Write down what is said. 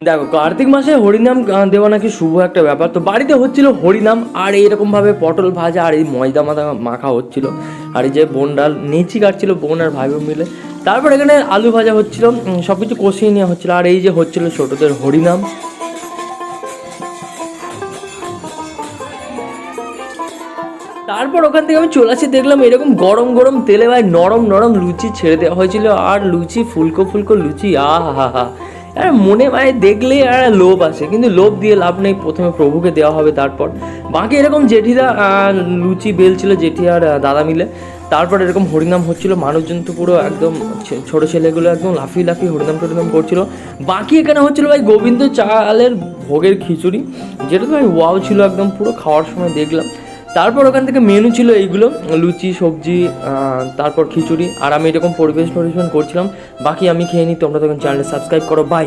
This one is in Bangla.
দেখো, কার্তিক মাসে হরিনাম দেওয়া নাকি শুভ একটা ব্যাপার। তো বাড়িতে হচ্ছিল হরিনাম, আর এইরকমভাবে পটল ভাজা আর এই ময়দা মাখা হচ্ছিল, আর এই যে বোন ডাল নেচি কাটছিল বোন আর ভাই বোন মিলে। তারপর এখানে আলু ভাজা হচ্ছিল, সব কিছু কষিয়ে নেওয়া হচ্ছিল, আর এই যে হচ্ছিল ছোটদের হরিনাম। তারপর ওখান থেকে আমি চলে আসি, দেখলাম এরকম গরম গরম তেলে ভাই নরম নরম লুচি ছেড়ে দেওয়া হয়েছিল, আর লুচি ফুলকো ফুলকো লুচি, হা হা। আর মনে ভাই দেখলেই আর লোভ আসে, কিন্তু লোভ দিয়ে লাভ নেই, প্রথমে প্রভুকে দেওয়া হবে তারপর বাকি। এরকম জেঠিরা লুচি বেলছিল, জেঠি আর দাদা মিলে। তারপর এরকম হরিনাম হচ্ছিল, মানুষজন তো পুরো একদম ছোট ছেলেগুলো একদম লাফিয়ে লাফিয়ে হরিনাম টরিনাম করছিল। বাকি এখানে হচ্ছিল ভাই গোবিন্দ চালের ভোগের খিচুড়ি, যেটা তো ভাই ওয়াও ছিল একদম, পুরো খাওয়ার সময় দেখলাম। তারপর ওখান থেকে মেনু ছিল এইগুলো, লুচি সবজি, তারপর খিচুড়ি, আর আমি এরকম পরিবেশন করছিলাম। বাকি আমি খেয়ে নিই, তোমরা তখন চ্যানেলটা সাবস্ক্রাইব করো, বাই।